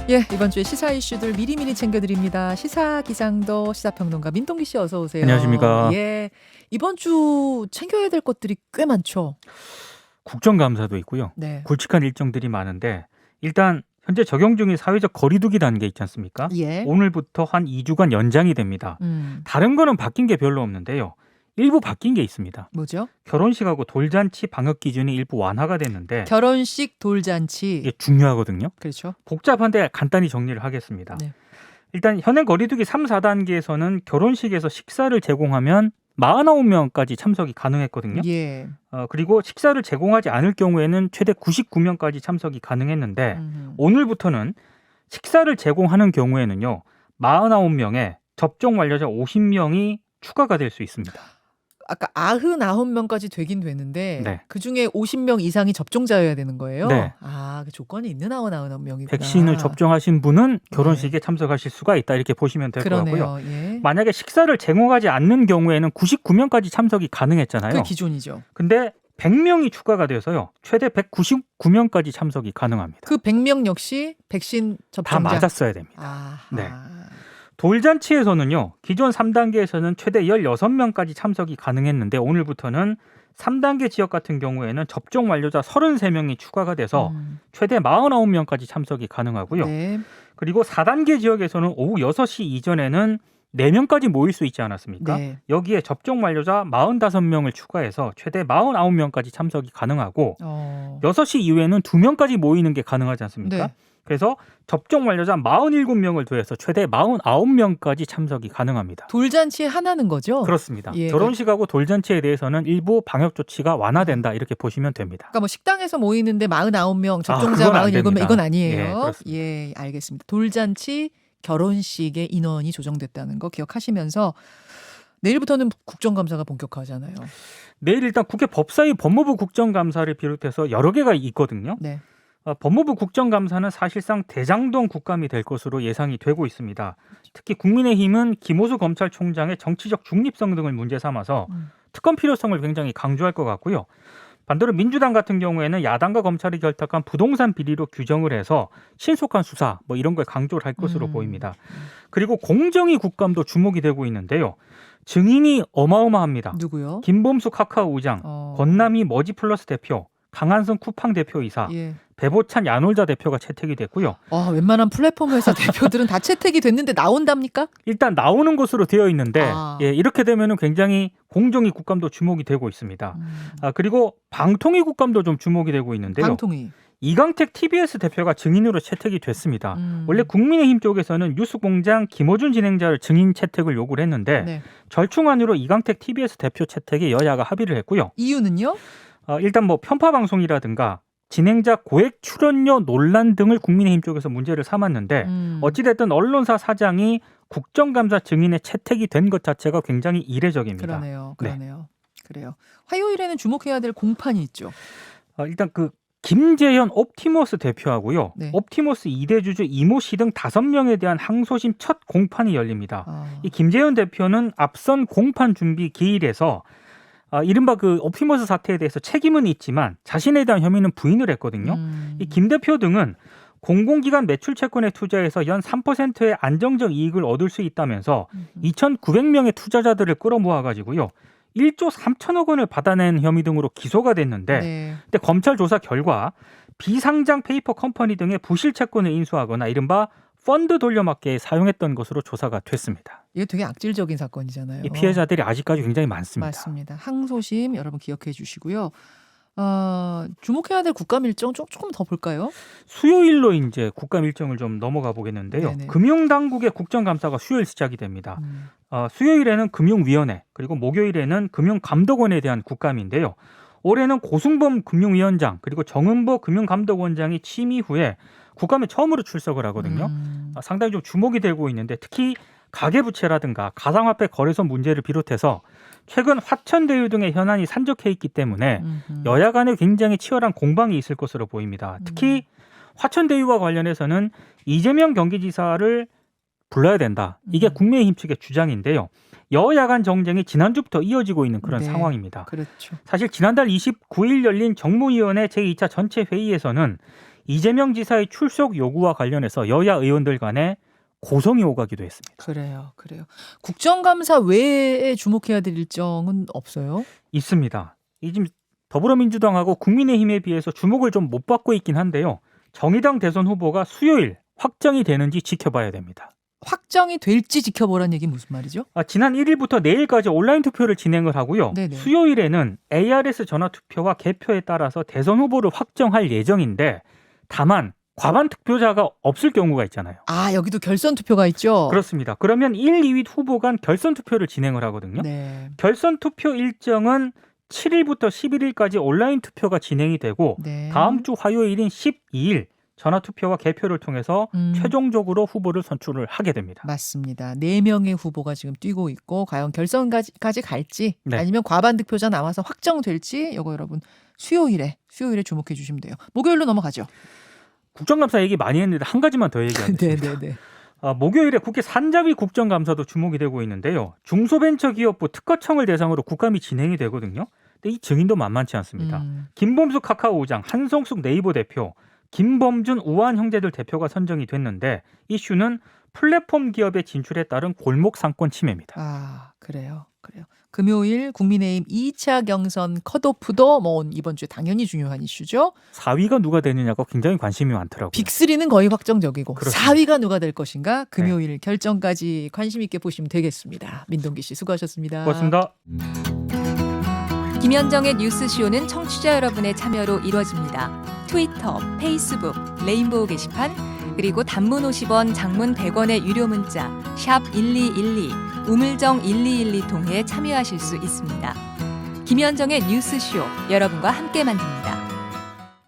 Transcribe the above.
예, 이번 주에 시사 이슈들 미리미리 챙겨드립니다. 시사기상도 시사평론가 민동기 씨 어서 오세요. 안녕하십니까. 예, 이번 주 챙겨야 될 것들이 꽤 많죠. 국정감사도 있고요. 네. 굵직한 일정들이 많은데 일단 현재 적용 중인 사회적 거리두기 단계 있지 않습니까? 예. 오늘부터 한 2주간 연장이 됩니다. 다른 거는 바뀐 게 별로 없는데요. 일부 바뀐 게 있습니다. 뭐죠? 결혼식하고 돌잔치 방역 기준이 일부 완화가 됐는데 결혼식, 돌잔치. 이게 중요하거든요. 그렇죠. 복잡한데 간단히 정리를 하겠습니다. 네. 일단 현행 거리두기 3, 4단계에서는 결혼식에서 식사를 제공하면 49명까지 참석이 가능했거든요. 예. 그리고 식사를 제공하지 않을 경우에는 최대 99명까지 참석이 가능했는데 오늘부터는 식사를 제공하는 경우에는요. 49명에 접종 완료자 50명이 추가가 될 수 있습니다. 아까 99명까지 되긴 되는데 네. 그중에 50명 이상이 접종자여야 되는 거예요? 네. 아, 그 조건이 있는 99명이구나. 백신을 접종하신 분은 결혼식에 참석하실 수가 있다 이렇게 보시면 될 것 그러네요. 같고요. 예. 만약에 식사를 제공하지 않는 경우에는 99명까지 참석이 가능했잖아요. 그 기존이죠. 근데 100명이 추가가 돼서요. 최대 199명까지 참석이 가능합니다. 그 100명 역시 백신 접종자. 다 맞았어야 됩니다. 아하. 네. 돌잔치에서는요. 기존 3단계에서는 최대 16명까지 참석이 가능했는데 오늘부터는 3단계 지역 같은 경우에는 접종 완료자 33명이 추가가 돼서 최대 49명까지 참석이 가능하고요. 네. 그리고 4단계 지역에서는 오후 6시 이전에는 4명까지 모일 수 있지 않았습니까? 네. 여기에 접종 완료자 45명을 추가해서 최대 49명까지 참석이 가능하고 6시 이후에는 2명까지 모이는 게 가능하지 않습니까? 네. 그래서 접종 완료자 47명을 더해서 최대 49명까지 참석이 가능합니다. 돌잔치에 하나는 거죠? 그렇습니다. 예. 결혼식하고 돌잔치에 대해서는 일부 방역 조치가 완화된다 이렇게 보시면 됩니다. 그러니까 뭐 식당에서 모이는데 49명, 접종자 그건 안 47명 됩니다. 이건 아니에요. 예, 그렇습니다. 예, 알겠습니다. 돌잔치, 결혼식의 인원이 조정됐다는 거 기억하시면서 내일부터는 국정감사가 본격화하잖아요. 내일 일단 국회 법사위 법무부 국정감사를 비롯해서 여러 개가 있거든요. 네. 법무부 국정감사는 사실상 대장동 국감이 될 것으로 예상이 되고 있습니다. 특히 국민의힘은 김호수 검찰총장의 정치적 중립성 등을 문제 삼아서 특검 필요성을 굉장히 강조할 것 같고요. 반대로 민주당 같은 경우에는 야당과 검찰이 결탁한 부동산 비리로 규정을 해서 신속한 수사 뭐 이런 걸 강조를 할 것으로 보입니다. 그리고 공정위 국감도 주목이 되고 있는데요. 증인이 어마어마합니다. 누구요? 김범수 카카오 의장, 권남희 머지플러스 대표, 강한성 쿠팡 대표이사, 예. 배보찬 야놀자 대표가 채택이 됐고요. 웬만한 플랫폼 회사 대표들은 다 채택이 됐는데 나온답니까? 일단 나오는 것으로 되어 있는데 예, 이렇게 되면 굉장히 공정위 국감도 주목이 되고 있습니다. 그리고 방통위 국감도 좀 주목이 되고 있는데요. 방통위. 이강택 TBS 대표가 증인으로 채택이 됐습니다. 원래 국민의힘 쪽에서는 뉴스공장 김어준 진행자를 증인 채택을 요구를 했는데 네. 절충안으로 이강택 TBS 대표 채택에 여야가 합의를 했고요. 이유는요? 일단 뭐 편파 방송이라든가 진행자 고액 출연료 논란 등을 국민의힘 쪽에서 문제를 삼았는데 어찌됐든 언론사 사장이 국정감사 증인에 채택이 된 것 자체가 굉장히 이례적입니다. 그러네요. 그래요. 화요일에는 주목해야 될 공판이 있죠. 일단 그 김재현 옵티머스 대표하고요. 네. 옵티머스 2대 주주 이모 씨 등 5명에 대한 항소심 첫 공판이 열립니다. 이 김재현 대표는 앞선 공판 준비 기일에서 이른바 그 옵티머스 사태에 대해서 책임은 있지만 자신에 대한 혐의는 부인을 했거든요. 이 김 대표 등은 공공기관 매출 채권에 투자해서 연 3%의 안정적 이익을 얻을 수 있다면서 2,900명의 투자자들을 끌어모아가지고요. 1조 3천억 원을 받아낸 혐의 등으로 기소가 됐는데 네. 근데 검찰 조사 결과 비상장 페이퍼 컴퍼니 등의 부실 채권을 인수하거나 이른바 펀드 돌려막기에 사용했던 것으로 조사가 됐습니다. 이게 되게 악질적인 사건이잖아요. 이 피해자들이 아직까지 굉장히 많습니다. 맞습니다. 항소심 여러분 기억해 주시고요. 주목해야 될 국감 일정 조금 더 볼까요? 수요일로 이제 국감 일정을 좀 넘어가 보겠는데요. 네네. 금융당국의 국정감사가 수요일 시작이 됩니다. 수요일에는 금융위원회 그리고 목요일에는 금융감독원에 대한 국감인데요. 올해는 고승범 금융위원장 그리고 정은보 금융감독원장이 취임 후에 국감에 처음으로 출석을 하거든요. 상당히 좀 주목이 되고 있는데 특히 가계부채라든가 가상화폐 거래소 문제를 비롯해서 최근 화천대유 등의 현안이 산적해 있기 때문에 여야 간에 굉장히 치열한 공방이 있을 것으로 보입니다. 특히 화천대유와 관련해서는 이재명 경기지사를 불러야 된다. 이게 국민의힘 측의 주장인데요. 여야 간 정쟁이 지난주부터 이어지고 있는 그런 상황입니다. 그렇죠. 사실 지난달 29일 열린 정무위원회 제2차 전체 회의에서는 이재명 지사의 출석 요구와 관련해서 여야 의원들 간에 고성이 오가기도 했습니다. 그래요. 국정감사 외에 주목해야 될 일정은 없어요? 있습니다. 이 지금 더불어민주당하고 국민의힘에 비해서 주목을 좀 못 받고 있긴 한데요. 정의당 대선 후보가 수요일 확정이 되는지 지켜봐야 됩니다. 확정이 될지 지켜보라는 얘기 무슨 말이죠? 지난 1일부터 내일까지 온라인 투표를 진행을 하고요. 네네. 수요일에는 ARS 전화투표와 개표에 따라서 대선 후보를 확정할 예정인데 다만 과반 투표자가 없을 경우가 있잖아요. 여기도 결선 투표가 있죠? 그렇습니다. 그러면 1, 2위 후보 간 결선 투표를 진행을 하거든요. 네. 결선 투표 일정은 7일부터 11일까지 온라인 투표가 진행이 되고 네. 다음 주 화요일인 12일 전화투표와 개표를 통해서 최종적으로 후보를 선출을 하게 됩니다. 맞습니다. 4명의 후보가 지금 뛰고 있고 과연 결선까지 갈지 네. 아니면 과반 득표자 나와서 확정될지 이거 여러분 수요일에 주목해 주시면 돼요. 목요일로 넘어가죠. 국정감사 얘기 많이 했는데 한 가지만 더 얘기하겠습니다. 네네네. 목요일에 국회 산자위 국정감사도 주목이 되고 있는데요. 중소벤처기업부 특허청을 대상으로 국감이 진행이 되거든요. 근데 이 증인도 만만치 않습니다. 김범수 카카오장, 한성숙 네이버 대표, 김범준 우한 형제들 대표가 선정이 됐는데 이슈는 플랫폼 기업의 진출에 따른 골목 상권 침해입니다. 그래요. 금요일 국민의힘 2차 경선 컷오프도 이번 주에 당연히 중요한 이슈죠. 4위가 누가 되느냐가 굉장히 관심이 많더라고요. 빅3는 거의 확정적이고 그렇습니다. 4위가 누가 될 것인가 금요일 결정까지 관심 있게 보시면 되겠습니다. 민동기 씨 수고하셨습니다. 고맙습니다. 김현정의 뉴스쇼는 청취자 여러분의 참여로 이루어집니다. 트위터, 페이스북, 레인보우 게시판, 그리고 단문 50원, 장문 100원의 유료 문자 샵 1212, 우물정 1212 통해 참여하실 수 있습니다. 김현정의 뉴스쇼 여러분과 함께 만듭니다.